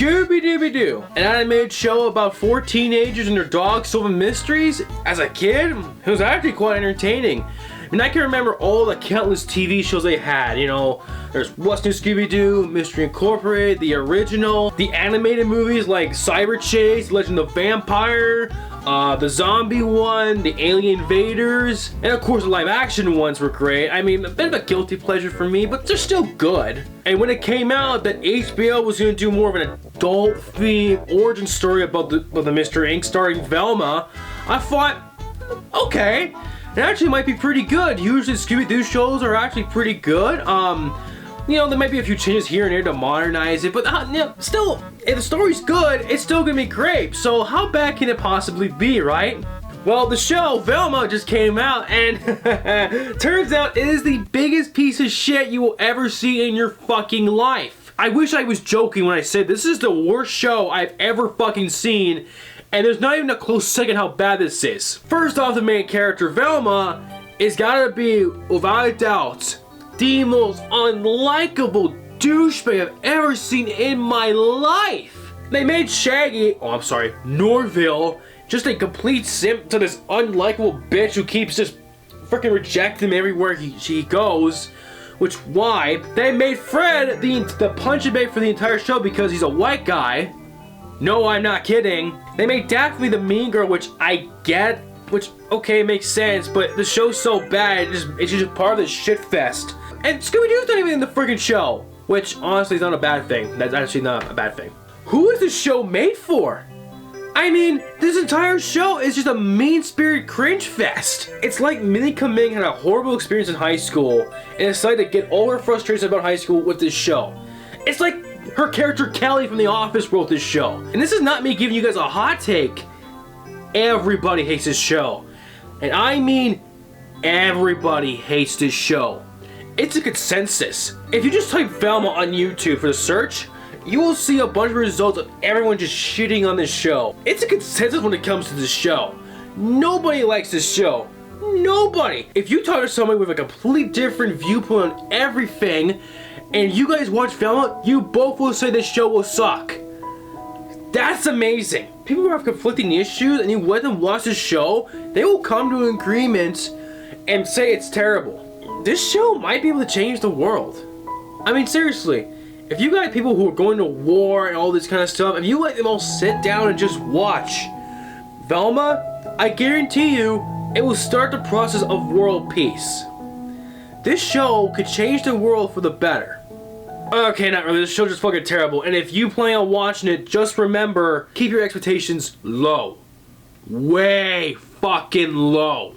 Scooby Doo, an animated show about 4 teenagers and their dogs solving mysteries. As a kid, it was actually quite entertaining. And I can remember all the countless TV shows they had, you know, there's What's New Scooby Doo, Mystery Incorporated, the original, the animated movies like Cyber Chase, Legend of Vampire, the zombie one, the Alien Invaders, and of course the live action ones were great. I mean, a bit of a guilty pleasure for me, but they're still good. And when it came out that HBO was going to do more of an adult themed origin story about the Mr. Inc. starring Velma, I thought, okay, it actually might be pretty good. Usually Scooby-Doo shows are actually pretty good. You know, there might be a few changes here and there to modernize it, but you know, still, if the story's good, it's still gonna be great. So how bad can it possibly be, right? Well, the show, Velma, just came out, and turns out it is the biggest piece of shit you will ever see in your fucking life. I wish I was joking when I said this is the worst show I've ever fucking seen, and there's not even a close second how bad this is. First off, the main character, Velma, is gotta be, without a doubt, the most unlikable douchebag I've ever seen in my life. They made Norville, just a complete simp to this unlikable bitch who keeps just freaking rejecting him everywhere she goes. Which why they made Fred the punching bag for the entire show because he's a white guy. No, I'm not kidding. They made Daphne the mean girl, which I get, which okay makes sense, but the show's so bad it's just part of this shit fest. And Scooby-Doo's not even in the freaking show, which honestly is not a bad thing. That's actually not a bad thing. Who is this show made for? I mean, this entire show is just a mean-spirited cringe fest. It's like Minnie Kaling had a horrible experience in high school and decided to get all her frustrations about high school with this show. It's like her character Kelly from The Office wrote this show. And this is not me giving you guys a hot take. Everybody hates this show. And I mean everybody hates this show. It's a consensus. If you just type Velma on YouTube for the search, you will see a bunch of results of everyone just shitting on this show. It's a consensus when it comes to this show. Nobody likes this show. Nobody. If you talk to somebody with a complete different viewpoint on everything, and you guys watch Velma, you both will say this show will suck. That's amazing. People who have conflicting issues and you let them watch this show, they will come to an agreement and say it's terrible. This show might be able to change the world. I mean, seriously, if you got people who are going to war and all this kind of stuff, if you let them all sit down and just watch Velma, I guarantee you, it will start the process of world peace. This show could change the world for the better. Okay, not really, this show's just fucking terrible, and if you plan on watching it, just remember, keep your expectations low. Way fucking low.